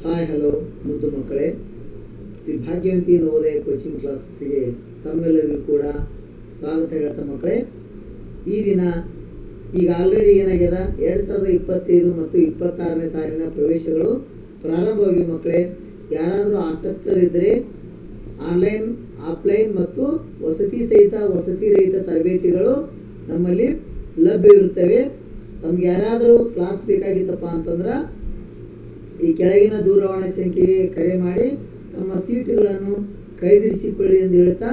Hi hello ಮುದ್ದು ಮಕ್ಕಳೇ, ಶ್ರೀ ಭಾಗ್ಯವಂತಿ Navodaya coaching ಕ್ಲಾಸ್ಗೆ ತಮ್ಮೆಲ್ಲರಿಗೂ ಕೂಡ ಸ್ವಾಗತ ಹೇಳ್ತಾ ಮಕ್ಕಳೇ. ಈ ದಿನ ಈಗ ಆಲ್ರೆಡಿ ಏನಾಗ್ಯದ 2025 ಮತ್ತು 26ನೇ ಸಾಲಿನ ಪ್ರವೇಶಗಳು ಪ್ರಾರಂಭವಾಗಿ ಮಕ್ಕಳೇ. ಯಾರಾದರೂ ಆಸಕ್ತರಿದ್ದರೆ ಆನ್ಲೈನ್, ಆಫ್ಲೈನ್ ಮತ್ತು ವಸತಿ ಸಹಿತ ವಸತಿ ರಹಿತ ತರಬೇತಿಗಳು ನಮ್ಮಲ್ಲಿ ಲಭ್ಯ ಇರುತ್ತವೆ. ತಮ್ಗೆ ಯಾರಾದರೂ ಕ್ಲಾಸ್ ಬೇಕಾಗಿತ್ತಪ್ಪ ಅಂತಂದ್ರೆ ಈ ಕೆಳಗಿನ ದೂರವಾಣಿ ಸಂಖ್ಯೆಗೆ ಕರೆ ಮಾಡಿ ತಮ್ಮ ಸೀಟುಗಳನ್ನು ಕಾಯ್ದಿರಿಸಿಕೊಳ್ಳಿ ಎಂದು ಹೇಳ್ತಾ,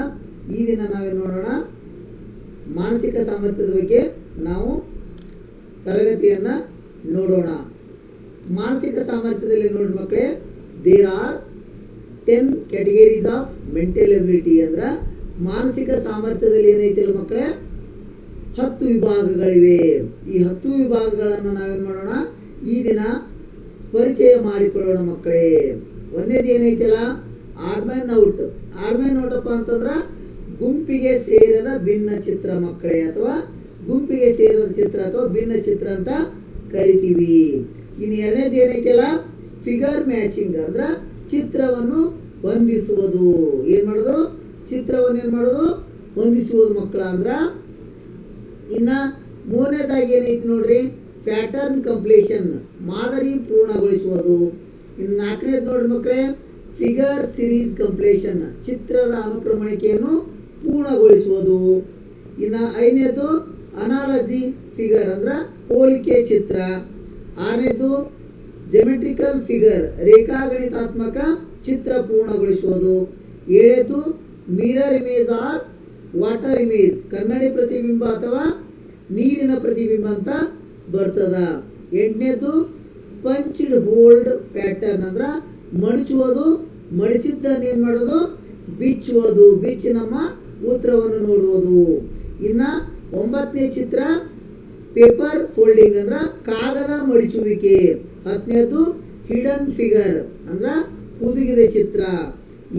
ಈ ದಿನ ನಾವೇನು ನೋಡೋಣ, ಮಾನಸಿಕ ಸಾಮರ್ಥ್ಯದ ಬಗ್ಗೆ ನಾವು ತರಗತಿಯನ್ನು ನೋಡೋಣ. ಮಾನಸಿಕ ಸಾಮರ್ಥ್ಯದಲ್ಲಿ ನೋಡಿ ಮಕ್ಕಳೇ, there are 10 categories of mental ability. ಅಂದ್ರೆ ಮಾನಸಿಕ ಸಾಮರ್ಥ್ಯದಲ್ಲಿ ಏನೈತಿಲ್ಲ ಮಕ್ಕಳೇ, 10 ವಿಭಾಗಗಳಿವೆ. ಈ 10 ವಿಭಾಗಗಳನ್ನು ನಾವೇನು ಮಾಡೋಣ, ಈ ದಿನ ಪರಿಚಯ ಮಾಡಿಕೊಳ್ಳೋಣ ಮಕ್ಕಳೇ. ಒಂದೇದು ಏನೈತಿಲ್ಲ, odd man out. Odd man ಔಟಪ್ಪ ಅಂತಂದ್ರೆ ಗುಂಪಿಗೆ ಸೇರದ ಭಿನ್ನ ಚಿತ್ರ ಮಕ್ಕಳೇ, ಅಥವಾ ಗುಂಪಿಗೆ ಸೇರದ ಚಿತ್ರ ಅಥವಾ ಭಿನ್ನ ಚಿತ್ರ ಅಂತ ಕರಿತೀವಿ. ಇನ್ನು ಎರಡನೇದು ಏನೈತಿಲ್ಲ, ಫಿಗರ್ ಮ್ಯಾಚಿಂಗ್. ಅಂದ್ರೆ ಚಿತ್ರವನ್ನು ಹೊಂದಿಸುವುದು. ಏನು ಮಾಡೋದು, ಚಿತ್ರವನ್ನು ಏನು ಮಾಡೋದು, ಹೊಂದಿಸುವುದು ಮಕ್ಕಳ. ಅಂದ್ರೆ ಇನ್ನ ಮೂರನೇದಾಗಿ ಏನೈತಿ ನೋಡ್ರಿ, ಪ್ಯಾಟರ್ನ್ ಕಂಪ್ಲೀಷನ್, ಮಾದರಿ ಪೂರ್ಣಗೊಳಿಸುವುದು. ಇನ್ನು ನಾಲ್ಕನೇದು ನೋಡ್ರಿ ಮಕ್ಕಳೇ, ಫಿಗರ್ ಸಿರೀಸ್ ಕಂಪ್ಲೀಷನ್, ಚಿತ್ರದ ಅನುಕ್ರಮಣಿಕೆಯನ್ನು ಪೂರ್ಣಗೊಳಿಸುವುದು. ಇನ್ನು ಐದನೇದು ಅನಾಲಜಿ ಫಿಗರ್, ಅಂದ್ರೆ ಹೋಲಿಕೆ ಚಿತ್ರ. ಆರನೇದು ಜೆಮೆಟ್ರಿಕಲ್ ಫಿಗರ್, ರೇಖಾಗಣಿತಾತ್ಮಕ ಚಿತ್ರ ಪೂರ್ಣಗೊಳಿಸುವುದು. ಏಳನೇದು mirror image or water image, ಕನ್ನಡಿ ಪ್ರತಿಬಿಂಬ ಅಥವಾ ನೀರಿನ ಪ್ರತಿಬಿಂಬ ಅಂತ ಬರ್ತದ. ಎಂಟನೇದು ಪಂಚ್ಡ್ ಹೋಲ್ಡ್ ಪ್ಯಾಟರ್ನ್, ಅಂದ್ರೆ ಮಡಚುವುದು, ಮಡಚಿದ್ದನ್ನು ಏನು ಮಾಡೋದು, ಬಿಚ್ಚುವುದು, ಬಿಚ್ಚಿ ನಮ್ಮ ಉತ್ತರವನ್ನು ನೋಡುವುದು. ಇನ್ನು 9ನೇ ಚಿತ್ರ ಪೇಪರ್ ಫೋಲ್ಡಿಂಗ್, ಅಂದ್ರೆ ಕಾಗದ ಮಡಿಚುವಿಕೆ. 10ನೇದು ಹಿಡನ್ ಫಿಗರ್, ಅಂದ್ರೆ ಹುದುಗಿದ ಚಿತ್ರ.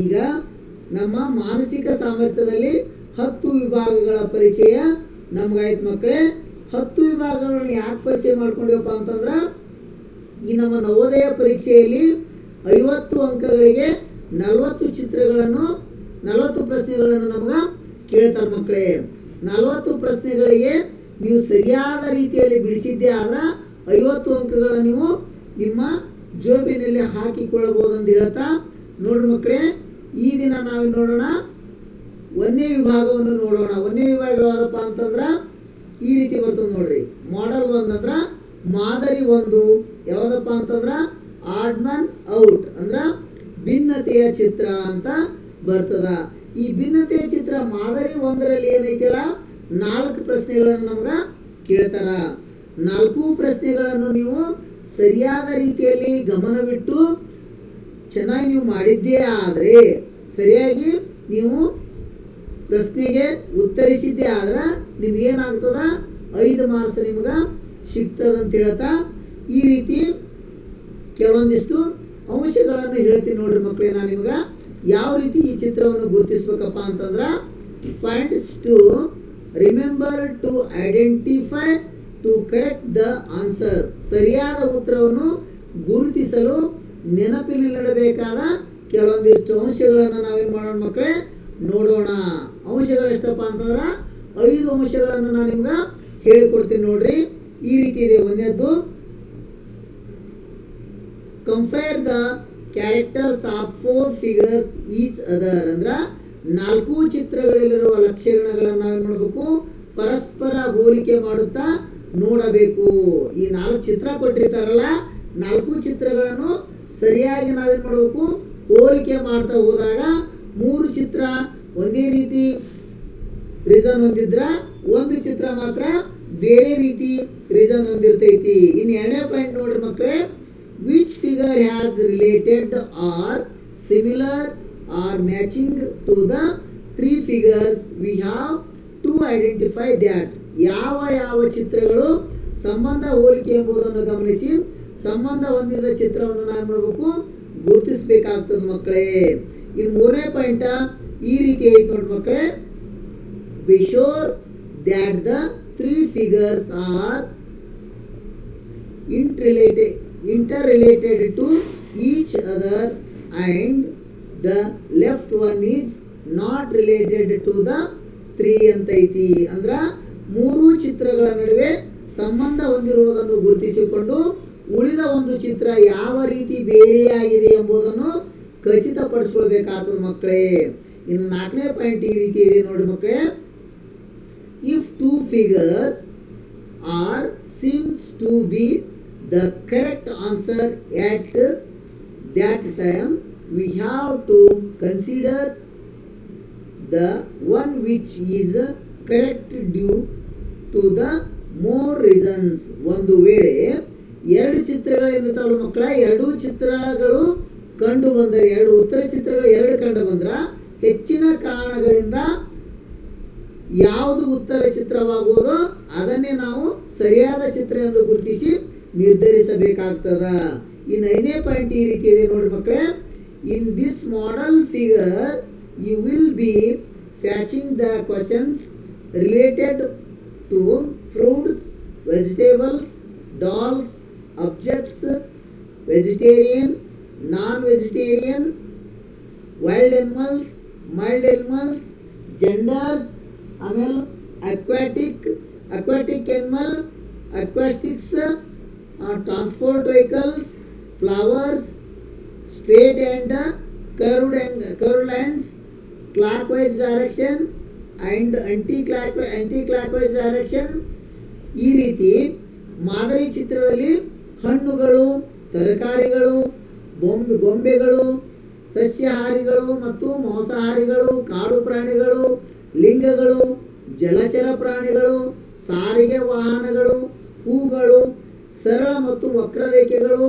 ಈಗ ನಮ್ಮ ಮಾನಸಿಕ ಸಾಮರ್ಥ್ಯದಲ್ಲಿ 10 ವಿಭಾಗಗಳ ಪರಿಚಯ ನಮಗಾಯ್ತು ಮಕ್ಕಳೇ. 10 ವಿಭಾಗಗಳನ್ನು ಯಾಕೆ ಪರಿಚಯ ಮಾಡ್ಕೊಂಡಿವಪ್ಪ ಅಂತಂದ್ರೆ, ಈ ನಮ್ಮ ನವೋದಯ ಪರೀಕ್ಷೆಯಲ್ಲಿ 50 ಅಂಕಗಳಿಗೆ 40 ಚಿತ್ರಗಳನ್ನು, 40 ಪ್ರಶ್ನೆಗಳನ್ನು ನಮ್ಗೆ ಕೇಳ್ತಾರೆ ಮಕ್ಕಳೇ. 40 ಪ್ರಶ್ನೆಗಳಿಗೆ ನೀವು ಸರಿಯಾದ ರೀತಿಯಲ್ಲಿ ಬಿಡಿಸಿದ್ದೇ ಆದ್ರೆ 50 ಅಂಕಗಳನ್ನು ನೀವು ನಿಮ್ಮ ಜೋಬಿನಲ್ಲಿ ಹಾಕಿಕೊಳ್ಳಬಹುದು ಅಂತ ಹೇಳ್ತಾ, ನೋಡ್ರಿ ಮಕ್ಕಳೇ, ಈ ದಿನ ನಾವು ನೋಡೋಣ, 1ನೇ ವಿಭಾಗವನ್ನು ನೋಡೋಣ. 1ನೇ ವಿಭಾಗ ಯಾವುದಪ್ಪ ಅಂತಂದ್ರೆ ಈ ರೀತಿ ಬರ್ತದೆ ನೋಡ್ರಿ. ಮಾಡೆಲ್ 1 ಅಂದ್ರೆ ಮಾದರಿ 1 ಯಾವುದಪ್ಪ ಅಂತಂದ್ರೆ ಆಡ್ ಮ್ಯಾನ್ ಔಟ್, ಅಂದ್ರೆ ಭಿನ್ನತೆಯ ಚಿತ್ರ ಅಂತ ಬರ್ತದ. ಈ ಭಿನ್ನತೆಯ ಚಿತ್ರ ಮಾದರಿ 1ರಲ್ಲಿ ಏನೈತಿಲ್ಲ, 4 ಪ್ರಶ್ನೆಗಳನ್ನು ನಮ್ಗೆ ಕೇಳ್ತಾರ. 4 ಪ್ರಶ್ನೆಗಳನ್ನು ನೀವು ಸರಿಯಾದ ರೀತಿಯಲ್ಲಿ ಗಮನವಿಟ್ಟು ಚೆನ್ನಾಗಿ ನೀವು ಮಾಡಿದ್ದೇ ಆದರೆ, ಸರಿಯಾಗಿ ನೀವು ಪ್ರಶ್ನೆಗೆ ಉತ್ತರಿಸಿದ್ದೇ ಆದ್ರೆ ನಿಮ್ಗೇನಾಗ್ತದ, 5 ಮಾರ್ಕ್ಸ್ ನಿಮ್ಗೆ ಸಿಗ್ತದಂತ ಹೇಳ್ತಾ, ಈ ರೀತಿ ಕೆಲವೊಂದಿಷ್ಟು ಅಂಶಗಳನ್ನು ಹೇಳ್ತೀನಿ ನೋಡ್ರಿ ಮಕ್ಕಳೇ. ನಾನು ನಿಮ್ಗೆ ಯಾವ ರೀತಿ ಈ ಚಿತ್ರವನ್ನು ಗುರುತಿಸ್ಬೇಕಪ್ಪ ಅಂತಂದ್ರೆ, finds to remember, to identify, to correct the answer. ಸರಿಯಾದ ಉತ್ತರವನ್ನು ಗುರುತಿಸಲು ನೆನಪಿನಲ್ಲಿಡಬೇಕಾದ ಕೆಲವೊಂದಿಷ್ಟು ಅಂಶಗಳನ್ನು ನಾವೇನು ಮಾಡೋಣ ಮಕ್ಕಳೇ, ನೋಡೋಣ. ಅಂಶಗಳು ಎಷ್ಟಪ್ಪ ಅಂತಂದ್ರೆ 5 ಅಂಶಗಳನ್ನು ನಾನು ನಿಮ್ಗೆ ಹೇಳಿಕೊಡ್ತೀನಿ ನೋಡ್ರಿ. ಈ ರೀತಿ ಇದೆ. ಒಂದನೇದ್ದು, compare the characters of 4 figures each other. ಅಂದ್ರೆ 4 ಚಿತ್ರಗಳಲ್ಲಿರುವ ಲಕ್ಷಣಗಳನ್ನು ನಾವೇನು ಮಾಡಬೇಕು, ಪರಸ್ಪರ ಹೋಲಿಕೆ ಮಾಡುತ್ತಾ ನೋಡಬೇಕು. ಈ 4 ಚಿತ್ರ ಕೊಟ್ಟಿರ್ತಾರಲ್ಲ, 4 ಚಿತ್ರಗಳನ್ನು ಸರಿಯಾಗಿ ನಾವೇನು ಮಾಡಬೇಕು, ಹೋಲಿಕೆ ಮಾಡ್ತಾ ಹೋದಾಗ 3 ಚಿತ್ರ ಒಂದೇ ರೀತಿ ರೀಸನ್ ಹೊಂದಿದ್ರ, 1 ಚಿತ್ರ ಮಾತ್ರ ಬೇರೆ ರೀತಿ ರೀಸನ್ ಹೊಂದಿರ್ತೈತಿ. ಇನ್ನು 2ನೇ ಪಾಯಿಂಟ್ ನೋಡ್ರಿ ಮಕ್ಕಳೇ, which figure has related or similar or matching to the 3 figures we have to identify that. ಯಾವ ಯಾವ ಚಿತ್ರಗಳು ಸಂಬಂಧ ಹೋಲಿಕೆ ಎಂಬುದನ್ನು ಗಮನಿಸಿ ಸಂಬಂಧ ಹೊಂದಿದ ಚಿತ್ರವನ್ನು ನಾವು ಮಾಡಬೇಕು, ಗುರುತಿಸಬೇಕಾಗ್ತದೆ ಮಕ್ಕಳೇ. ಇನ್ನು 3ನೇ ಪಾಯಿಂಟ್ ಈ ರೀತಿ ಐತೆ ನೋಡಿ ಮಕ್ಕಳೇ, be sure that the 3 figures are interrelated to each other and the left one is not related to the 3 ಅಂತ ಐತಿ. ಅಂದ್ರ 3 ಚಿತ್ರಗಳ ನಡುವೆ ಸಂಬಂಧ ಹೊಂದಿರುವುದನ್ನು ಗುರುತಿಸಿಕೊಂಡು ಉಳಿದ ಒಂದು ಚಿತ್ರ ಯಾವ ರೀತಿ ಬೇರೆಯಾಗಿದೆ ಎಂಬುದನ್ನು ಖಚಿತಪಡಿಸಿಕೊಳ್ಬೇಕಾಗ್ತದೆ ಮಕ್ಕಳೇ. ಇನ್ನು 4ನೇ ಪಾಯಿಂಟ್ ಈ ರೀತಿ ಇದೆ ನೋಡ್ರಿ ಮಕ್ಕಳೇ. If 2 figures are seems to be the correct answer at that time, we have to consider the one which is correct due to the more reasons. ಒಂದು ವೇಳೆ 2 ಚಿತ್ರಗಳೇನಿರ್ತಾವಲ್ಲ ಮಕ್ಕಳ, 2 ಚಿತ್ರಗಳು ಕಂಡು ಬಂದರೆ, 2 ಉತ್ತರ ಚಿತ್ರಗಳು 2 ಕಂಡು ಬಂದ್ರ ಹೆಚ್ಚಿನ ಕಾರಣಗಳಿಂದ ಯಾವುದು ಉತ್ತರ ಚಿತ್ರವಾಗುವುದೋ ಅದನ್ನೇ ನಾವು ಸರಿಯಾದ ಚಿತ್ರ ಎಂದು ಗುರುತಿಸಿ ನಿರ್ಧರಿಸಬೇಕಾಗ್ತದ. ಇನ್ನು 5ನೇ ಪಾಯಿಂಟ್ ಈ ರೀತಿ ಇದೆ ನೋಡಿ ಮಕ್ಕಳೇ. In this model figure you will be facing the questions related to fruits, vegetables, dolls, objects, vegetarian, non-vegetarian, wild animals, mild animals, genders, ಆಮೇಲೆ aquatic animal, aquatics, transport vehicles, flowers, straight and curved lines, clockwise direction and anti-clockwise direction. ಈ ರೀತಿ ಮಾದರಿ ಚಿತ್ರದಲ್ಲಿ ಹಣ್ಣುಗಳು, ತರಕಾರಿಗಳು, ಗೊಂಬೆಗಳು, ಸಸ್ಯಾಹಾರಿಗಳು ಮತ್ತು ಮಾಂಸಾಹಾರಿಗಳು, ಕಾಡು ಪ್ರಾಣಿಗಳು, ಲಿಂಗಗಳು, ಜಲಚರ ಪ್ರಾಣಿಗಳು, ಸಾರಿಗೆ ವಾಹನಗಳು, ಹೂಗಳು, ಸರಳ ಮತ್ತು ವಕ್ರರೇಖೆಗಳು,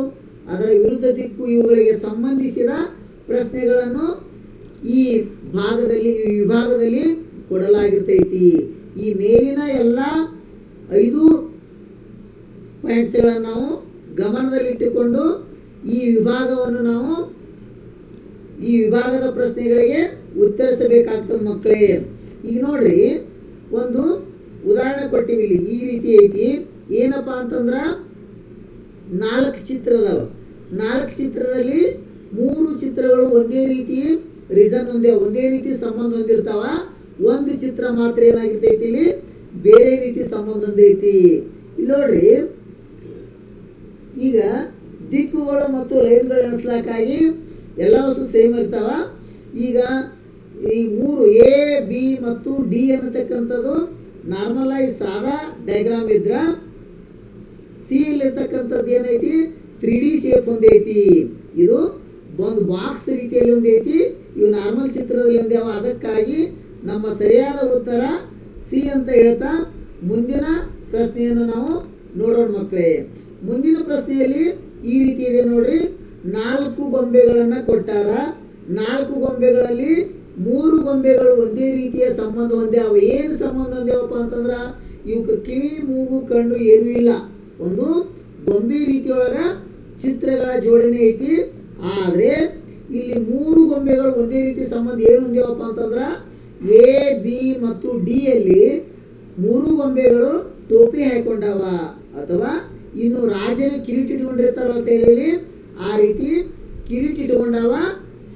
ಅದರ ವಿರುದ್ಧ ದಿಕ್ಕು ಇವುಗಳಿಗೆ ಸಂಬಂಧಿಸಿದ ಪ್ರಶ್ನೆಗಳನ್ನು ಈ ವಿಭಾಗದಲ್ಲಿ ಕೊಡಲಾಗಿರ್ತೈತಿ. ಈ ಮೇಲಿನ ಎಲ್ಲ 5 ಪಾಯಿಂಟ್ಸ್ಗಳನ್ನು ನಾವು ಗಮನದಲ್ಲಿಟ್ಟುಕೊಂಡು ಈ ವಿಭಾಗದ ಪ್ರಶ್ನೆಗಳಿಗೆ ಉತ್ತರಿಸಬೇಕಾಗ್ತದೆ ಮಕ್ಕಳೇ. ಈಗ ನೋಡ್ರಿ, ಒಂದು ಉದಾಹರಣೆ ಕೊಟ್ಟಿವಿ ಇಲ್ಲಿ. ಈ ರೀತಿ ಐತಿ. ಏನಪ್ಪಾ ಅಂತಂದ್ರ 4 ಚಿತ್ರ ಅದಾವ. 4 ಚಿತ್ರದಲ್ಲಿ 3 ಚಿತ್ರಗಳು ಒಂದೇ ರೀತಿ ರೀಸನ್ ಒಂದೇ ರೀತಿ ಸಂಬಂಧ ಹೊಂದಿರ್ತಾವ. ಒಂದು ಚಿತ್ರ ಮಾತ್ರ ಏನಾಗಿರ್ತೈತಿ ಇಲ್ಲಿ ಬೇರೆ ರೀತಿ ಸಂಬಂಧ ಹೊಂದೈತಿ. ಇಲ್ಲಿ ನೋಡ್ರಿ, ಈಗ ದಿಕ್ಕುಗಳು ಮತ್ತು ಲೈನ್ಗಳು ಎಣಿಸ್ಲಾಕಾಗಿ ಎಲ್ಲ ವಸ್ತು ಸೇಮ್ ಇರ್ತಾವ. ಈಗ ಈ 3 ಎ, ಬಿ ಮತ್ತು ಡಿ ಅನ್ನತಕ್ಕಂಥದ್ದು ನಾರ್ಮಲ್ ಆಗಿ ಸಾದಾ ಡಯಾಗ್ರಾಮ್ ಇದ್ರ, ಸಿ ಇರ್ತಕ್ಕಂಥದ್ದು ಏನೈತಿ 3D ಶೇಪ್ ಹೊಂದೈತಿ. ಇದು ಒಂದು ಬಾಕ್ಸ್ ರೀತಿಯಲ್ಲಿ ಹೊಂದೈತಿ. ಇವು ನಾರ್ಮಲ್ ಚಿತ್ರದಲ್ಲಿ ಹೊಂದ್ಯಾವ. ಅದಕ್ಕಾಗಿ ನಮ್ಮ ಸರಿಯಾದ ಉತ್ತರ ಸಿ ಅಂತ ಹೇಳ್ತಾ ಮುಂದಿನ ಪ್ರಶ್ನೆಯನ್ನು ನಾವು ನೋಡೋಣ ಮಕ್ಕಳೇ. ಮುಂದಿನ ಪ್ರಶ್ನೆಯಲ್ಲಿ ಈ ರೀತಿ ಇದೆ ನೋಡ್ರಿ. 4 ಗೊಂಬೆಗಳನ್ನ ಕೊಟ್ಟಾರ. 4 ಗೊಂಬೆಗಳಲ್ಲಿ 3 ಗೊಂಬೆಗಳು ಒಂದೇ ರೀತಿಯ ಸಂಬಂಧ ಹೊಂದ್ಯಾವ. ಏನು ಸಂಬಂಧ ಹೊಂದ್ಯಾವಪ್ಪ ಅಂತಂದ್ರ ಇವಕ್ಕೆ ಕಿವಿ, ಮೂಗು, ಕಣ್ಣು ಏನೂ ಇಲ್ಲ. ಒಂದು ಗೊಂಬೆ ರೀತಿಯೊಳಗ ಚಿತ್ರಗಳ ಜೋಡಣೆ ಐತಿ. ಆದ್ರೆ ಇಲ್ಲಿ 3 ಗೊಂಬೆಗಳು ಒಂದೇ ರೀತಿ ಸಂಬಂಧ ಏನು ಹೊಂದ್ಯಾವಪ್ಪ ಅಂತಂದ್ರ ಎ, ಬಿ ಮತ್ತು ಡಿ ಯಲ್ಲಿ 3 ಗೊಂಬೆಗಳು ಟೋಪಿ ಹಾಕೊಂಡಾವ. ಅಥವಾ ಇನ್ನು ರಾಜನ ಕಿರೀಟ ಇಟ್ಕೊಂಡಿರ್ತಾರಲ್ಲ ತಲೆಯಲ್ಲಿ, ಆ ರೀತಿ ಕಿರೀಟ ಇಟ್ಕೊಂಡಾವ.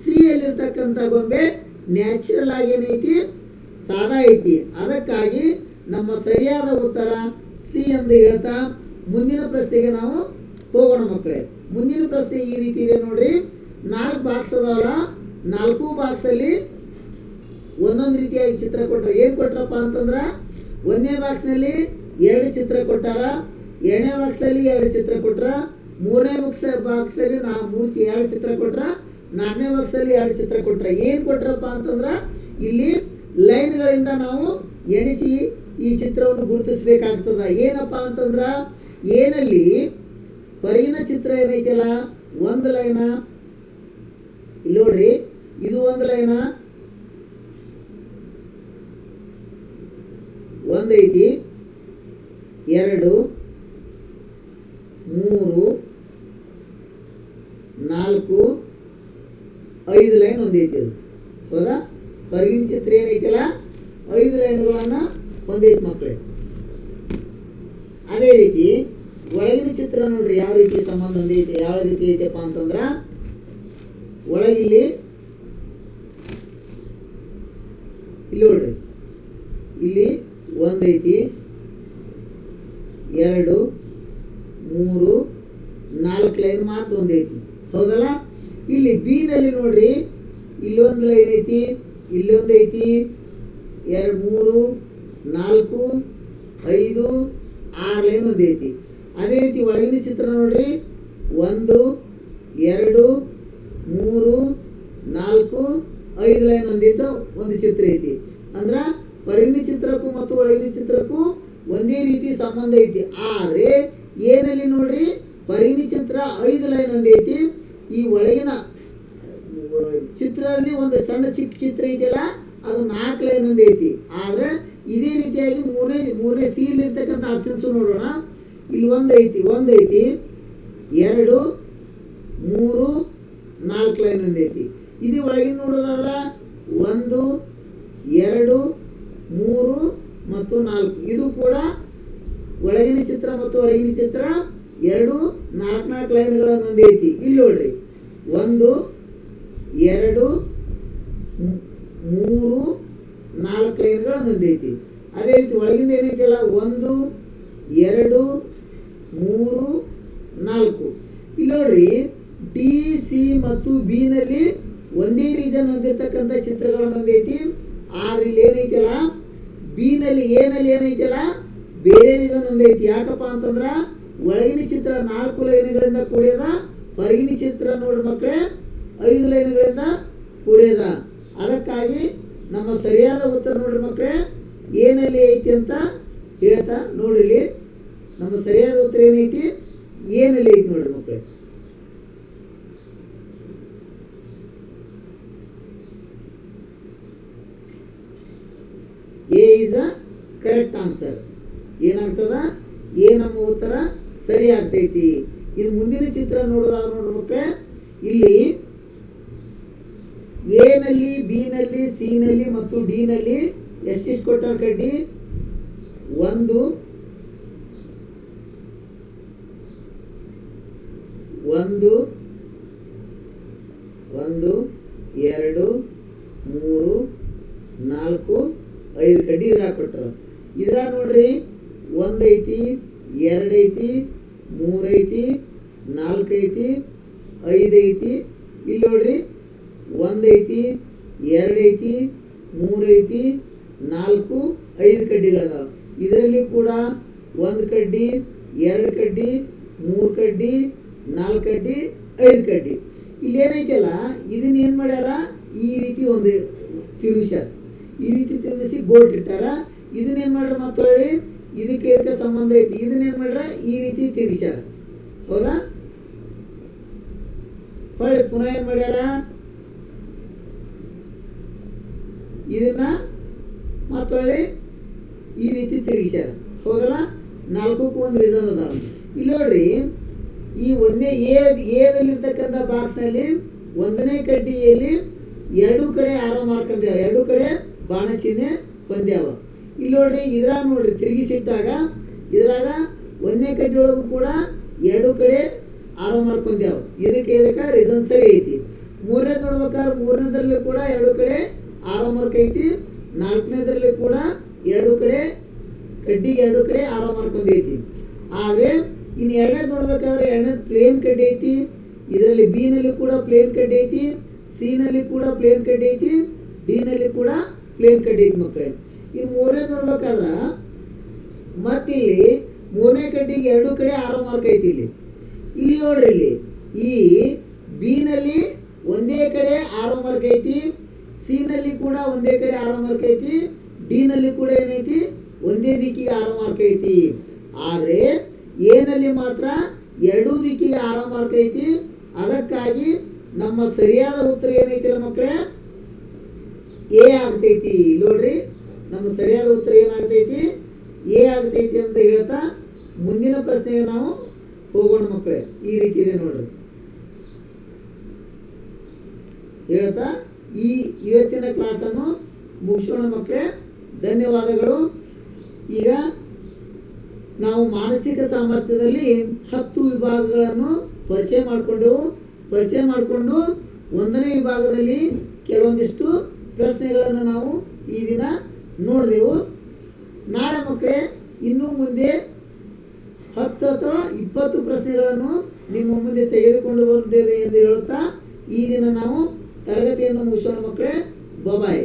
ಸಿ ಯಲ್ಲಿರ್ತಕ್ಕಂಥ ಗೊಂಬೆ ನ್ಯಾಚುರಲ್ ಆಗಿ ಏನೈತಿ ಸಾದಾ ಐತಿ. ಅದಕ್ಕಾಗಿ ನಮ್ಮ ಸರಿಯಾದ ಉತ್ತರ ಸಿ ಎಂದು ಹೇಳ್ತಾ ಮುಂದಿನ ಪ್ರಶ್ನೆಗೆ ನಾವು ಹೋಗೋಣ ಮಕ್ಕಳೇ. ಮುಂದಿನ ಪ್ರಶ್ನೆ ಈ ರೀತಿ ಇದೆ ನೋಡ್ರಿ. 4 ಬಾಕ್ಸ್ ಅದಾವಲ್ಲ, 4 ಬಾಕ್ಸ್ ಅಲ್ಲಿ ಒಂದೊಂದು ರೀತಿಯಾಗಿ ಚಿತ್ರ ಕೊಟ್ಟರು. ಏನು ಕೊಟ್ರಪ್ಪ ಅಂತಂದ್ರ 1ನೇ ಬಾಕ್ಸ್ನಲ್ಲಿ 2 ಚಿತ್ರ ಕೊಟ್ಟಾರ, 2ನೇ ಬಾಕ್ಸಲ್ಲಿ 2 ಚಿತ್ರ ಕೊಟ್ರ, 3ನೇ ಬಾಕ್ಸಲ್ಲಿ 2 ಚಿತ್ರ ಕೊಟ್ರ, 4ನೇ ಬಾಕ್ಸಲ್ಲಿ 2 ಚಿತ್ರ ಕೊಟ್ರ. ಏನು ಕೊಟ್ರಪ್ಪ ಅಂತಂದ್ರ ಇಲ್ಲಿ ಲೈನ್ಗಳಿಂದ ನಾವು ಎಣಿಸಿ ಈ ಚಿತ್ರವನ್ನು ಗುರುತಿಸಬೇಕಾಗ್ತದ. ಏನಪ್ಪ ಅಂತಂದ್ರ ಏನಲ್ಲಿ ಹೊರಗಿನ ಚಿತ್ರ ಏನೈತಿಲ್ಲ, 1 ಲೈನ ಇಲ್ಲಿ ನೋಡ್ರಿ, ಇದು 1 ಲೈನ, 1 ಐತಿ, 2, 3, 4, 5 ಲೈನ್ ಹೊಂದೈತಿ. ಅದು ಹೌದಾ? ಹೊರಗಿನ ಚಿತ್ರ ಏನೈತಿಲ್ಲ 5 ಲೈನ್ಗಳನ್ನ ಹೊಂದೈತಿ ಮಕ್ಕಳೇ. ಅದೇ ರೀತಿ ಒಳಗಿನ ಚಿತ್ರ ನೋಡ್ರಿ ಯಾವ ರೀತಿ ಸಂಬಂಧ ಹೊಂದೈತಿ, ಯಾವ ರೀತಿ ಐತಪ್ಪ ಅಂತಂದ್ರ ಒಳಗಿಲ್ಲಿ ಇಲ್ಲಿ ನೋಡ್ರಿ, ಇಲ್ಲಿ 1 ಐತಿ, 2 3 4 ಲೈನ್ ಮಾತ್ರ ಒಂದೈತಿ, ಹೌದಲ್ಲ. ಇಲ್ಲಿ ಬಿ ನಲ್ಲಿ ನೋಡ್ರಿ, ಇಲ್ಲೊಂದು ಲೈನ್ ಐತಿ, ಇಲ್ಲೊಂದು ಐತಿ, 2 3 4 5 6 ಲೈನ್ ಒಂದೈತಿ. ಅದೇ ರೀತಿ ಒಳಗಿನ ಚಿತ್ರ ನೋಡ್ರಿ, 1 2 3 4 5 ಲೈನ್ ಒಂದೈತೆ, ಒಂದು ಚಿತ್ರ ಐತಿ. ಅಂದ್ರ ಹೊರಗಿನ ಚಿತ್ರಕ್ಕೂ ಮತ್ತು ಒಳಗಿನ ಚಿತ್ರಕ್ಕೂ ಒಂದೇ ರೀತಿ ಸಂಬಂಧ ಐತಿ. ಆದ್ರೆ ಏನಲ್ಲಿ ನೋಡ್ರಿ, ಹೊರಗಿನ ಚಿತ್ರ 5 ಲೈನ್ ಒಂದೈತಿ, ಈ ಒಳಗಿನ ಚಿತ್ರದಲ್ಲಿ ಒಂದು ಸಣ್ಣ ಚಿಕ್ಕ ಚಿತ್ರ ಐತಿಲ್ಲ, ಅದು 4 ಲೈನ್ ಒಂದೈತಿ. ಆದ್ರೆ ಇದೇ ರೀತಿಯಾಗಿ ಮೂರನೇ ಸಿ ಇರ್ತಕ್ಕಂಥ ಆಪ್ಷನ್ಸ್ ನೋಡೋಣ. ಇಲ್ಲಿ 1 ಐತಿ, 2 3 4 ಲೈನ್ ಒಂದೈತಿ. ಇದು ಒಳಗಿನ ನೋಡೋದಾದ್ರೆ 1 2 3 ಮತ್ತು 4, ಇದು ಕೂಡ ಒಳಗಿನ ಚಿತ್ರ ಮತ್ತು ಹೊರಗಿನ ಚಿತ್ರ 2 4 ಲೈನ್ಗಳನ್ನು ಹೊಂದೈತಿ. ಇಲ್ಲಿ ನೋಡ್ರಿ, 1 2 3 4 ಲೈನ್ಗಳನ್ನು ಹೊಂದೈತಿ. ಅದೇ ರೀತಿ ಒಳಗಿಂದ ಏನೈತಿಲ್ಲ, 1 2 3 4. ಇಲ್ಲಿ ನೋಡ್ರಿ, ಡಿ ಸಿ ಮತ್ತು ಬಿ ನಲ್ಲಿ ಒಂದೇ ರೀಸನ್ ಹೊಂದಿರ್ತಕ್ಕಂಥ ಚಿತ್ರಗಳನ್ನು ಹೊಂದೈತಿ. ಆದ್ರೆ ಇಲ್ಲಿ ಏನೈತಿಲ್ಲ, ಬಿ ನಲ್ಲಿ ಏನೈತಿಲ್ಲ ಬೇರೆ ರೀಸನ್ ಒಂದೈತಿ. ಯಾಕಪ್ಪ ಅಂತಂದ್ರ ಒಳಗಿನ ಚಿತ್ರ 4 ಲೈನ್ಗಳಿಂದ ಕೂಡ್ಯದ, ಹೊರಗಿನ ಚಿತ್ರ ನೋಡ್ರಿ ಮಕ್ಕಳೇ 5 ಲೈನ್ಗಳಿಂದ ಕೂಡ್ಯದ. ಅದಕ್ಕಾಗಿ ನಮ್ಮ ಸರಿಯಾದ ಉತ್ತರ ನೋಡ್ರಿ ಮಕ್ಕಳೇ ಏನಲ್ಲಿ ಐತಿ ಅಂತ ಹೇಳ್ತಾ ನೋಡ್ರಿ. ನಮ್ಮ ಸರಿಯಾದ ಉತ್ತರ ಏನೈತಿ, ಏನಲ್ಲಿ ಐತಿ ನೋಡ್ರಿ ಮಕ್ಕಳೇ. A is a correct answer. ಏನಾಗ್ತದ, ಎ ನಮ್ಮ ಉತ್ತರ ಸರಿ ಆಗ್ತೈತಿ. ಇನ್ನು ಮುಂದಿನ ಚಿತ್ರ ನೋಡೋದಾದ್ರೆ ನೋಡ್ರಿ ಮಕ್ಕಳೇ, ಇಲ್ಲಿ ಎ ನಲ್ಲಿ, ಬಿ ನಲ್ಲಿ, ಸಿ ನಲ್ಲಿ ಮತ್ತು ಡಿ ನಲ್ಲಿ ಎಷ್ಟಿಷ್ಟು ಕೊಟ್ಟಾರ ಕಡ್ಡಿ, 1 1 1 2 3 4 5 ಕಡ್ಡಿ ಇದ್ರಾಗ ಕೊಟ್ಟರು. ಇದ್ರಾಗ ನೋಡ್ರಿ 1 ಐತಿ, 2 ಐತಿ, 3 ಐತಿ, 4 ಐತಿ, 5 ಐತಿ. ಇಲ್ಲಿ ನೋಡ್ರಿ 1 ಐತಿ, 2 ಐತಿ, 3 ಐತಿ, 4 5 ಕಡ್ಡಿಗಳದಾವ. ಇದರಲ್ಲಿ ಕೂಡ 1 ಕಡ್ಡಿ, 2 ಕಡ್ಡಿ, 3 ಕಡ್ಡಿ, 4 ಕಡ್ಡಿ, 5 ಕಡ್ಡಿ. ಇಲ್ಲಿ ಏನೈತಲ್ಲ, ಇದನ್ನ ಏನ್ ಮಾಡ್ಯಾರ, ಈ ರೀತಿ ಒಂದು ತಿರುಗಿಸ್ಯಾರ. ಈ ರೀತಿ ತಿರುಗಿಸಿ ಗೋಟ್ ಇಟ್ಟಾರ. ಇದನ್ನೇನ್ ಮಾಡ್ರ, ಮತ್ತೊಳ್ಳಿ ಇದಕ್ಕೆ ಸಂಬಂಧ ಐತಿ, ಇದನ್ನೇನ್ ಮಾಡ್ರ ಈ ರೀತಿ ತಿರುಗಿಸ್ಯಾರ, ಹೌದಾ. ಹೊಳ್ಳಿ ಪುನಃ ಏನ್ ಮಾಡ್ಯಾರ, ಇದನ್ನ ಮತ್ತೊಳ್ಳಿ ಈ ರೀತಿ ತಿರುಗಿಸ್ಯಾರ, ಹೌದಲ್ಲ. 4ಕ್ಕೂ ಒಂದು ರೀಸನ್ ಅದಾವ. ಇಲ್ಲಿ ನೋಡ್ರಿ, ಈ ಒಂದೇ ಎದಲ್ಲಿರ್ತಕ್ಕಂಥ ಬಾಕ್ಸ್ನಲ್ಲಿ 1ನೇ ಕಡ್ಡಿಯಲ್ಲಿ 2 ಕಡೆ ಆರೋ ಮಾರ್ಕ್ ಅಂದ್ಯಾವ, 2 ಕಡೆ ಬಾಣ ಚಿಹ್ನೆ ಹೊಂದ್ಯಾವ. ಇಲ್ಲಿ ನೋಡ್ರಿ, ಇದ್ರಾಗ ನೋಡ್ರಿ ತಿರುಗಿಸಿಟ್ಟಾಗ ಇದ್ರಾಗ 1ನೇ ಕಡ್ಡಿ ಒಳಗೂ ಕೂಡ 2 ಕಡೆ ಆರೋ ಮಾರ್ಕ್ ಹೊಂದ್ಯಾವ. ಇದಕ್ಕೆ ರೀಸನ್ ಸರಿ ಐತಿ. 3ನೇ ನೋಡ್ಬೇಕಾದ್ರೆ 3ನೇದ್ರಲ್ಲಿ ಕೂಡ 2 ಕಡೆ ಆರೋ ಮಾರ್ಕ್ ಐತಿ. 4ನೇದ್ರಲ್ಲಿ ಕೂಡ 2 ಕಡೆ ಕಡ್ಡಿಗೆ 2 ಕಡೆ ಆರೋ ಮಾರ್ಕ್ ಹೊಂದೈತಿ. ಆದ್ರೆ ಇನ್ನು 2ನೇ ನೋಡ್ಬೇಕಾದ್ರೆ 2ನೇ ಪ್ಲೇನ್ ಕಡ್ಡಿ ಐತಿ. ಇದರಲ್ಲಿ ಬಿ ನಲ್ಲಿ ಕೂಡ ಪ್ಲೇನ್ ಕಡ್ಡಿ ಐತಿ, ಸಿ ನಲ್ಲಿ ಕೂಡ ಪ್ಲೇನ್ ಕಡ್ಡಿ ಐತಿ, ಡಿ ನಲ್ಲಿ ಕೂಡ ಪ್ಲೇನ್ ಕಡ್ಡಿ ಐತಿ ಮಕ್ಕಳೇ. ಇನ್ನು 3ನೇ ನೋಡ್ಬೇಕಾದ್ರ ಮತ್ತಿಲ್ಲಿ 3ನೇ ಕಡ್ಡಿಗೆ 2 ಕಡೆ ಆರೋ ಮಾರ್ಕ್ ಐತಿ. ಇಲ್ಲಿ ನೋಡ್ರಿ, ಇಲ್ಲಿ ಈ ಬಿ ನಲ್ಲಿ ಒಂದೇ ಕಡೆ ಆರೋ ಮಾರ್ಕ್ ಐತಿ, ಸಿ ನಲ್ಲಿ ಕೂಡ ಒಂದೇ ಕಡೆ ಆರೋ ಮಾರ್ಕ್ ಐತಿ, ಡಿ ನಲ್ಲಿ ಕೂಡ ಏನೈತಿ ಒಂದೇ ದಿಕ್ಕಿಗೆ ಆರೋ ಮಾರ್ಕ್ ಐತಿ. ಆದ್ರೆ ಎ ನಲ್ಲಿ ಮಾತ್ರ 2 ದಿಕ್ಕಿಗೆ ಆರೋ ಮಾರ್ಕ್ ಐತಿ. ಅದಕ್ಕಾಗಿ ನಮ್ಮ ಸರಿಯಾದ ಉತ್ತರ ಏನೈತಿಲ್ಲ ಮಕ್ಕಳೇ, ಎ ಆಗ್ತೈತಿ. ನೋಡ್ರಿ, ನಮ್ಮ ಸರಿಯಾದ ಉತ್ತರ ಏನಾಗ್ತೈತಿ, ಎ ಆಗ್ತೈತಿ ಅಂತ ಹೇಳ್ತಾ ಮುಂದಿನ ಪ್ರಶ್ನೆಗೆ ನಾವು ಹೋಗೋಣ ಮಕ್ಕಳೇ. ಈ ರೀತಿ ಇದೆ ನೋಡ್ರಿ ಹೇಳ್ತಾ ಇವತ್ತಿನ ಕ್ಲಾಸನ್ನು ಮುಗಿಸೋಣ ಮಕ್ಕಳೇ. ಧನ್ಯವಾದಗಳು. ಈಗ ನಾವು ಮಾನಸಿಕ ಸಾಮರ್ಥ್ಯದಲ್ಲಿ 10 ವಿಭಾಗಗಳನ್ನು ಪರಿಚಯ ಮಾಡಿಕೊಂಡು ಒಂದನೇ ವಿಭಾಗದಲ್ಲಿ ಕೆಲವೊಂದಿಷ್ಟು ಪ್ರಶ್ನೆಗಳನ್ನು ನಾವು ಈ ದಿನ ನೋಡಿದೆವು. ನಾಳೆ ಮಕ್ಕಳೇ ಇನ್ನು ಮುಂದೆ 10 ಅಥವಾ 20 ಪ್ರಶ್ನೆಗಳನ್ನು ನಿಮ್ಮ ಮುಂದೆ ತೆಗೆದುಕೊಂಡು ಬರುತ್ತೇವೆ ಎಂದು ಹೇಳುತ್ತಾ ಈ ದಿನ ನಾವು ತರಗತಿಯನ್ನು ಮುಗಿಸೋಣ ಮಕ್ಕಳೇ. ಬಾಯ್.